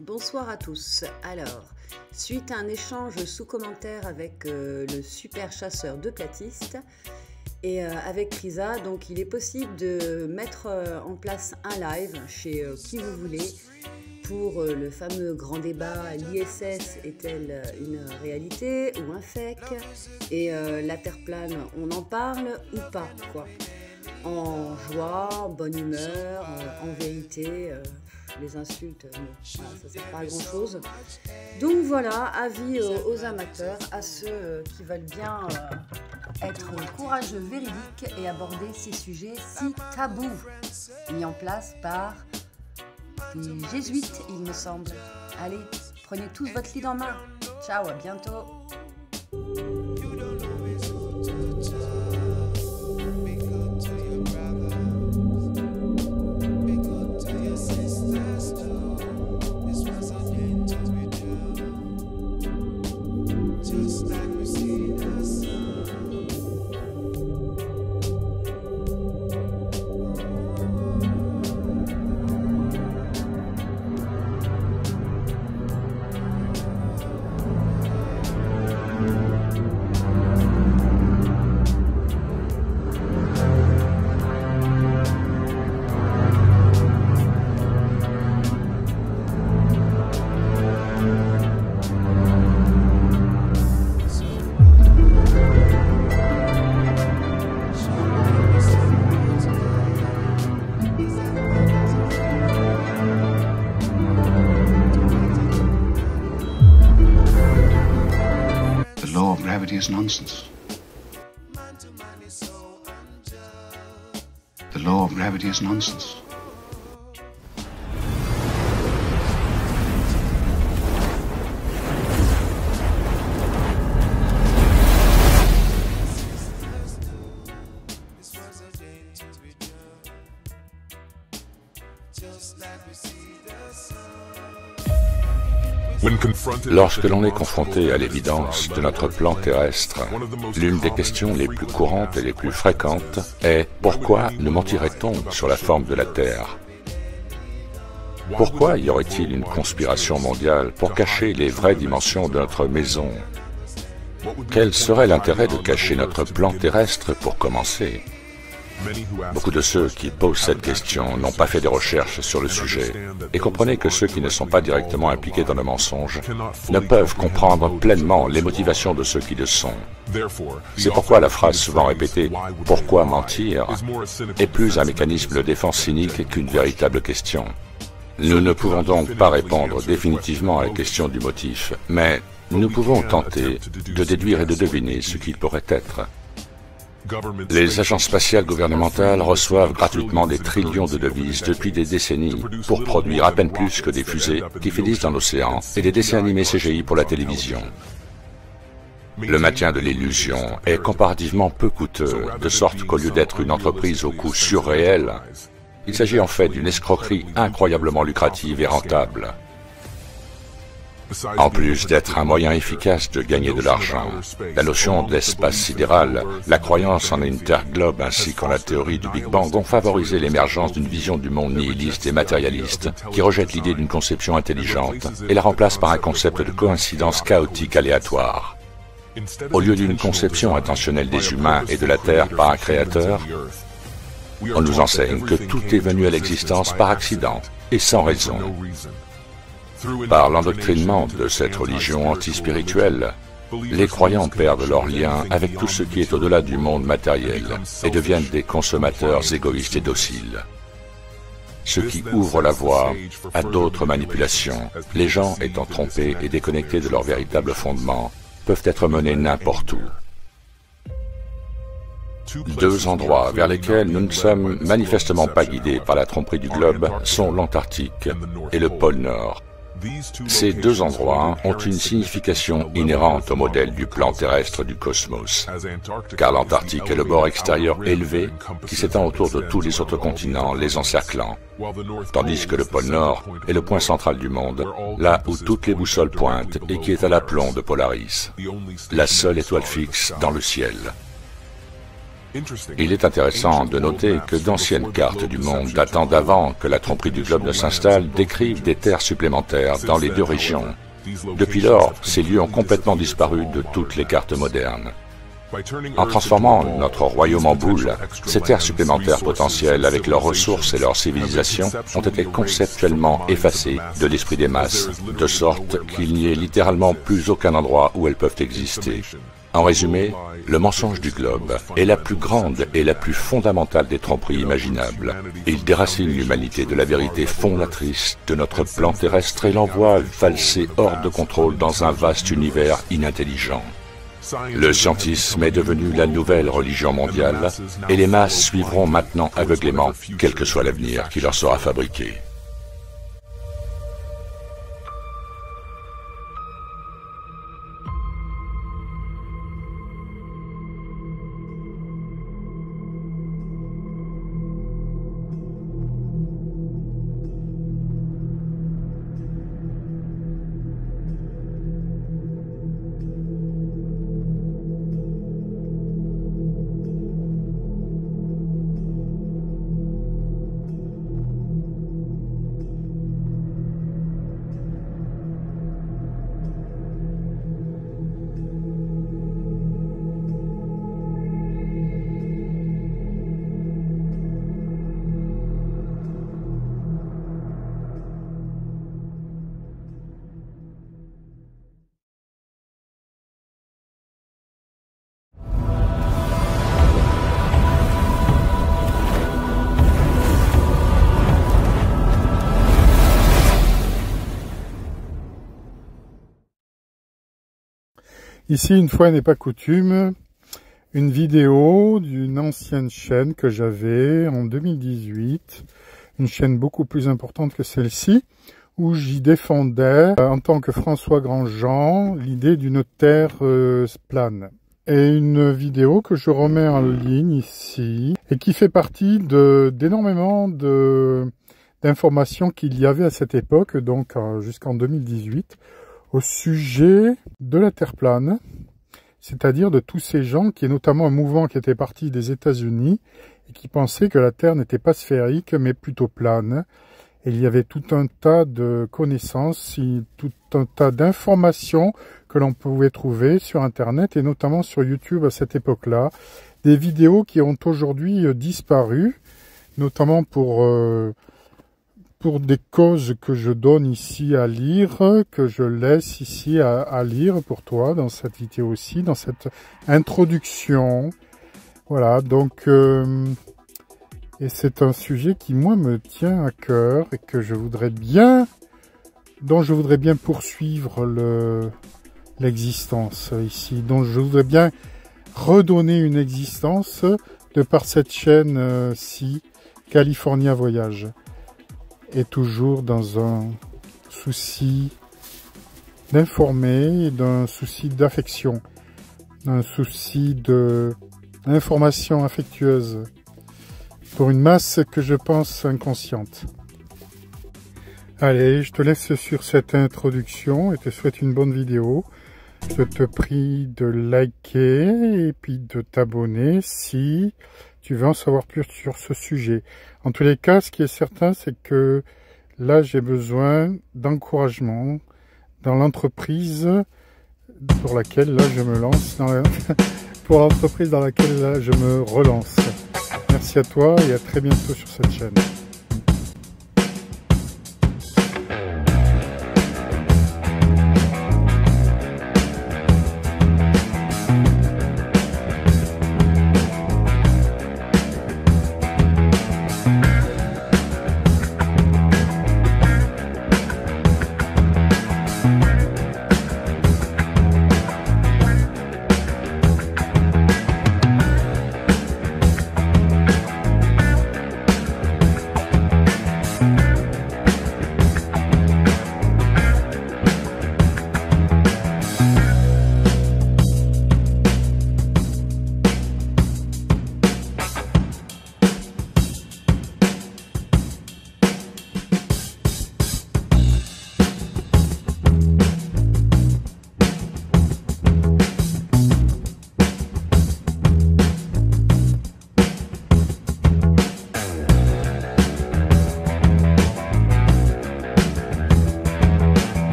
Bonsoir à tous. Alors, suite à un échange sous commentaire avec le super chasseur de platistes et avec Risa, donc il est possible de mettre en place un live chez qui vous voulez pour le fameux grand débat, l'ISS est-elle une réalité ou un fake? Et la Terre plane, on en parle ou pas, quoi? En joie, en bonne humeur, en vérité, les insultes, voilà, ça ne sert pas à grand chose. Donc voilà, avis aux amateurs, à ceux qui veulent bien être courageux, véridiques et aborder ces sujets si tabous, mis en place par les jésuites, il me semble. Allez, prenez tous votre lead en main. Ciao, à bientôt. Gravity is nonsense. The law of gravity is nonsense. Lorsque l'on est confronté à l'évidence de notre plan terrestre, l'une des questions les plus courantes et les plus fréquentes est « Pourquoi nous mentirait-on sur la forme de la Terre ?» Pourquoi y aurait-il une conspiration mondiale pour cacher les vraies dimensions de notre maison? Quel serait l'intérêt de cacher notre plan terrestre pour commencer? Beaucoup de ceux qui posent cette question n'ont pas fait de recherches sur le sujet, et comprenez que ceux qui ne sont pas directement impliqués dans le mensonge ne peuvent comprendre pleinement les motivations de ceux qui le sont. C'est pourquoi la phrase souvent répétée « Pourquoi mentir ?» est plus un mécanisme de défense cynique qu'une véritable question. Nous ne pouvons donc pas répondre définitivement à la question du motif, mais nous pouvons tenter de déduire et de deviner ce qu'il pourrait être. Les agences spatiales gouvernementales reçoivent gratuitement des trillions de devises depuis des décennies pour produire à peine plus que des fusées qui finissent dans l'océan et des dessins animés CGI pour la télévision. Le maintien de l'illusion est comparativement peu coûteux, de sorte qu'au lieu d'être une entreprise au coût surréel, il s'agit en fait d'une escroquerie incroyablement lucrative et rentable. En plus d'être un moyen efficace de gagner de l'argent, la notion d'espace sidéral, la croyance en Interglobe ainsi qu'en la théorie du Big Bang ont favorisé l'émergence d'une vision du monde nihiliste et matérialiste qui rejette l'idée d'une conception intelligente et la remplace par un concept de coïncidence chaotique aléatoire. Au lieu d'une conception intentionnelle des humains et de la Terre par un créateur, on nous enseigne que tout est venu à l'existence par accident et sans raison. Par l'endoctrinement de cette religion antispirituelle, les croyants perdent leur lien avec tout ce qui est au-delà du monde matériel et deviennent des consommateurs égoïstes et dociles. Ce qui ouvre la voie à d'autres manipulations. Les gens étant trompés et déconnectés de leur véritable fondement peuvent être menés n'importe où. Deux endroits vers lesquels nous ne sommes manifestement pas guidés par la tromperie du globe sont l'Antarctique et le pôle Nord. Ces deux endroits ont une signification inhérente au modèle du plan terrestre du cosmos, car l'Antarctique est le bord extérieur élevé qui s'étend autour de tous les autres continents, les encerclant, tandis que le pôle Nord est le point central du monde, là où toutes les boussoles pointent et qui est à l'aplomb de Polaris, la seule étoile fixe dans le ciel. Il est intéressant de noter que d'anciennes cartes du monde datant d'avant que la tromperie du globe ne s'installe décrivent des terres supplémentaires dans les deux régions. Depuis lors, ces lieux ont complètement disparu de toutes les cartes modernes. En transformant notre royaume en boule, ces terres supplémentaires potentielles avec leurs ressources et leurs civilisations ont été conceptuellement effacées de l'esprit des masses, de sorte qu'il n'y ait littéralement plus aucun endroit où elles peuvent exister. En résumé, le mensonge du globe est la plus grande et la plus fondamentale des tromperies imaginables. Il déracine l'humanité de la vérité fondatrice de notre plan terrestre et l'envoie valser hors de contrôle dans un vaste univers inintelligent. Le scientisme est devenu la nouvelle religion mondiale et les masses suivront maintenant aveuglément, quel que soit l'avenir qui leur sera fabriqué. Ici, une fois n'est pas coutume, une vidéo d'une ancienne chaîne que j'avais en 2018, une chaîne beaucoup plus importante que celle-ci, où j'y défendais, en tant que François Grandjean, l'idée d'une terre plane. Et une vidéo que je remets en ligne ici, et qui fait partie d'énormément d'informations qu'il y avait à cette époque, donc jusqu'en 2018, au sujet de la Terre plane, c'est-à-dire de tous ces gens, qui est notamment un mouvement qui était parti des États-Unis et qui pensait que la Terre n'était pas sphérique mais plutôt plane. Et il y avait tout un tas de connaissances, tout un tas d'informations que l'on pouvait trouver sur Internet et notamment sur YouTube à cette époque-là. Des vidéos qui ont aujourd'hui disparu, notamment pour des causes que je donne ici à lire, que je laisse ici à lire pour toi dans cette vidéo aussi, dans cette introduction. Voilà, donc, et c'est un sujet qui, moi, me tient à cœur et que dont je voudrais bien poursuivre l'existence ici, dont je voudrais bien redonner une existence de par cette chaîne-ci, California Voyage. Et toujours dans un souci d'informer, d'un souci d'affection, d'un souci d'information affectueuse pour une masse que je pense inconsciente. Allez, je te laisse sur cette introduction et te souhaite une bonne vidéo. Je te prie de liker et puis de t'abonner si tu veux en savoir plus sur ce sujet. En tous les cas, ce qui est certain, c'est que là, j'ai besoin d'encouragement dans l'entreprise pour laquelle là je me lance, pour l'entreprise dans laquelle là je me relance. Merci à toi et à très bientôt sur cette chaîne.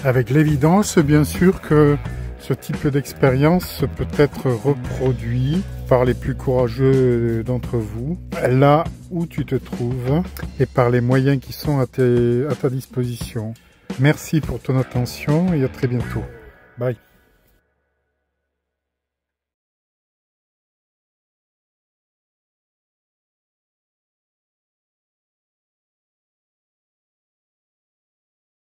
avec l'évidence bien sûr que ce type d'expérience peut être reproduit par les plus courageux d'entre vous, là où tu te trouves et par les moyens qui sont à ta disposition. Merci pour ton attention et à très bientôt. Bye.